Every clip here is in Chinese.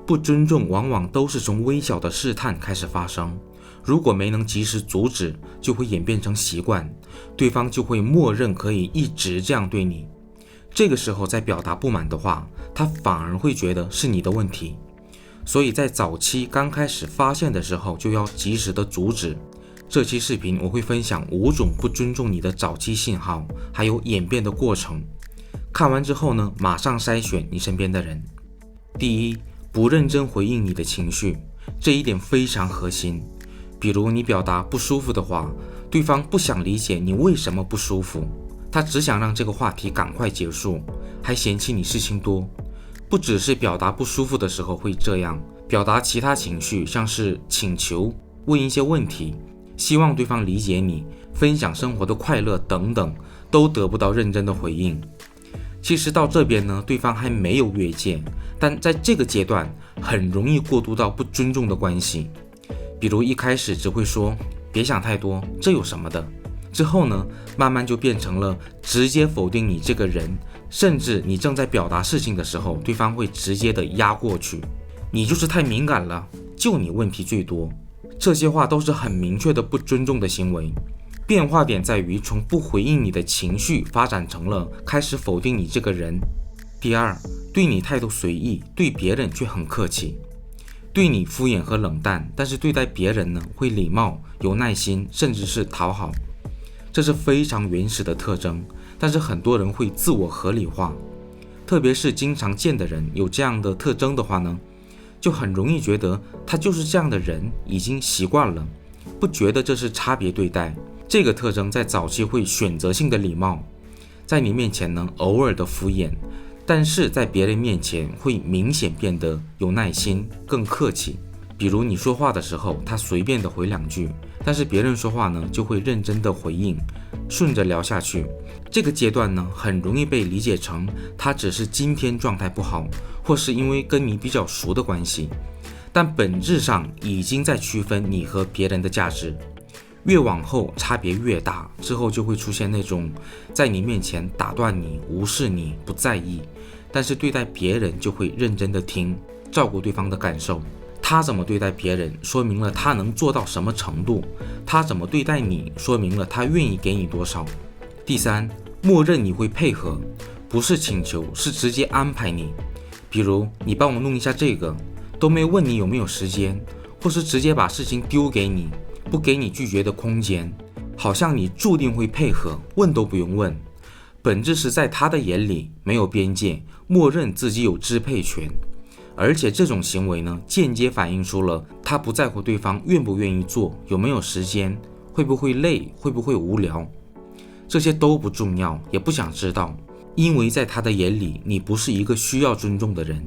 不尊重往往都是从微小的试探开始发生，如果没能及时阻止，就会演变成习惯，对方就会默认可以一直这样对你。这个时候再表达不满的话，他反而会觉得是你的问题。所以在早期刚开始发现的时候，就要及时的阻止。这期视频我会分享5种不尊重你的早期信号，还有演变的过程。看完之后呢，马上筛选你身边的人。第一，不认真回应你的情绪，这一点非常核心。比如你表达不舒服的话，对方不想理解你为什么不舒服，他只想让这个话题赶快结束，还嫌弃你事情多。不只是表达不舒服的时候会这样，表达其他情绪，像是请求、问一些问题，希望对方理解你，分享生活的快乐等等，都得不到认真的回应。其实到这边呢，对方还没有越界，但在这个阶段很容易过渡到不尊重的关系。比如一开始只会说别想太多，这有什么的，之后呢，慢慢就变成了直接否定你这个人，甚至你正在表达事情的时候，对方会直接的压过去，你就是太敏感了，就你问题最多。这些话都是很明确的不尊重的行为。变化点在于从不回应你的情绪发展成了开始否定你这个人。第二，对你态度随意，对别人却很客气。对你敷衍和冷淡，但是对待别人呢，会礼貌、有耐心，甚至是讨好。这是非常原始的特征，但是很多人会自我合理化。特别是经常见的人有这样的特征的话呢，就很容易觉得他就是这样的人，已经习惯了，不觉得这是差别对待。这个特征在早期会选择性的礼貌，在你面前呢偶尔的敷衍，但是在别人面前会明显变得有耐心，更客气。比如你说话的时候，他随便的回2句，但是别人说话呢就会认真的回应，顺着聊下去。这个阶段呢很容易被理解成他只是今天状态不好，或是因为跟你比较熟的关系，但本质上已经在区分你和别人的价值。越往后差别越大，之后就会出现那种在你面前打断你、无视你、不在意，但是对待别人就会认真的听，照顾对方的感受。他怎么对待别人，说明了他能做到什么程度；他怎么对待你，说明了他愿意给你多少。第三，默认你会配合，不是请求，是直接安排你。比如你帮我弄一下这个，都没问你有没有时间，或是直接把事情丢给你，不给你拒绝的空间，好像你注定会配合，问都不用问。本质是在他的眼里没有边界，默认自己有支配权。而且这种行为呢，间接反映出了他不在乎对方愿不愿意做，有没有时间，会不会累，会不会无聊，这些都不重要，也不想知道，因为在他的眼里，你不是一个需要尊重的人。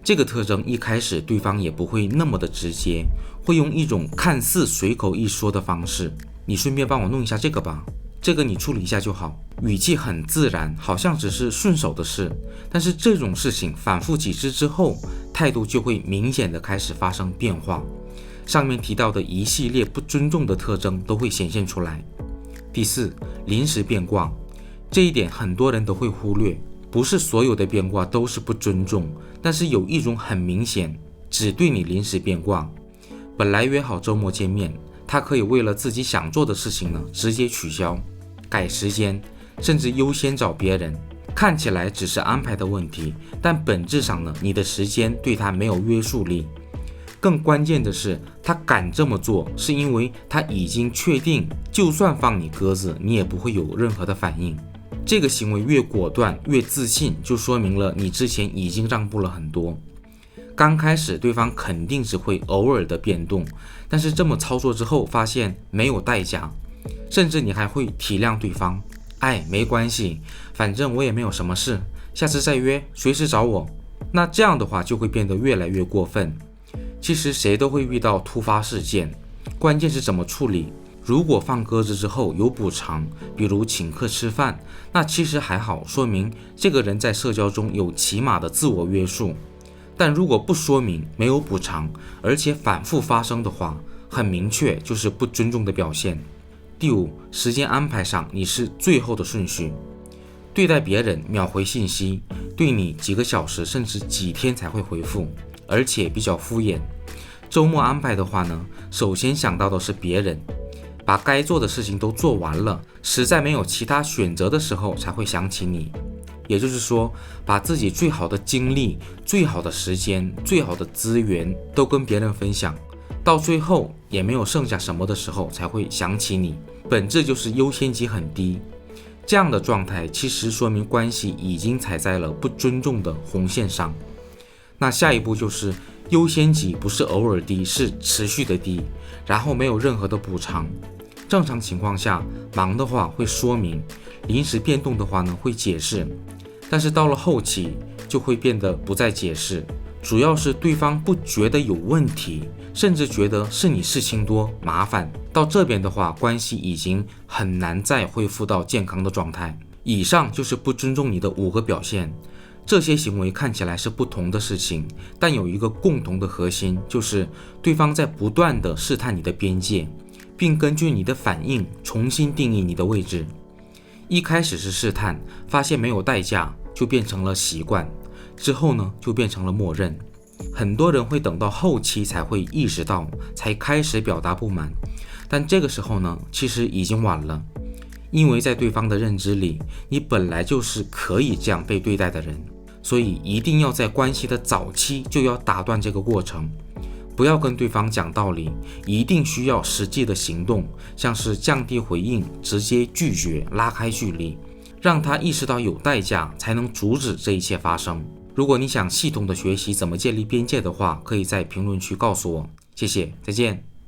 这个特征一开始对方也不会那么的直接，会用一种看似随口一说的方式，你顺便帮我弄一下这个吧，这个你处理一下就好，语气很自然，好像只是顺手的事。但是这种事情反复几次之后，态度就会明显的开始发生变化，上面提到的一系列不尊重的特征都会显现出来。第四，临时变卦，这一点很多人都会忽略。不是所有的变卦都是不尊重，但是有一种很明显，只对你临时变卦。本来约好周末见面，他可以为了自己想做的事情呢，直接取消、改时间，甚至优先找别人。看起来只是安排的问题，但本质上呢，你的时间对他没有约束力。更关键的是，他敢这么做，是因为他已经确定，就算放你鸽子，你也不会有任何的反应。这个行为越果断越自信，就说明了你之前已经让步了很多。刚开始对方肯定只会偶尔的变动，但是这么操作之后发现没有代价，甚至你还会体谅对方，没关系，反正我也没有什么事，下次再约，随时找我。那这样的话就会变得越来越过分。其实谁都会遇到突发事件，关键是怎么处理。如果放鸽子之后有补偿，比如请客吃饭，那其实还好，说明这个人在社交中有起码的自我约束。但如果不说明，没有补偿，而且反复发生的话，很明确就是不尊重的表现。第五，时间安排上你是最后的顺序。对待别人秒回信息，对你几个小时甚至几天才会回复，而且比较敷衍。周末安排的话呢，首先想到的是别人，把该做的事情都做完了，实在没有其他选择的时候才会想起你。也就是说，把自己最好的精力、最好的时间、最好的资源都跟别人分享，到最后也没有剩下什么的时候才会想起你，本质就是优先级很低。这样的状态其实说明关系已经踩在了不尊重的红线上。那下一步就是优先级不是偶尔低，是持续的低，然后没有任何的补偿。正常情况下，忙的话会说明，临时变动的话呢会解释，但是到了后期就会变得不再解释，主要是对方不觉得有问题，甚至觉得是你事情多麻烦，到这边的话关系已经很难再恢复到健康的状态。以上就是不尊重你的5个表现，这些行为看起来是不同的事情，但有一个共同的核心，就是对方在不断的试探你的边界，并根据你的反应重新定义你的位置。一开始是试探，发现没有代价，就变成了习惯，之后呢就变成了默认。很多人会等到后期才会意识到，才开始表达不满，但这个时候呢其实已经晚了，因为在对方的认知里，你本来就是可以这样被对待的人，所以一定要在关系的早期就要打断这个过程。不要跟对方讲道理，一定需要实际的行动，像是降低回应、直接拒绝、拉开距离，让他意识到有代价，才能阻止这一切发生。如果你想系统的学习怎么建立边界的话，可以在评论区告诉我。谢谢，再见。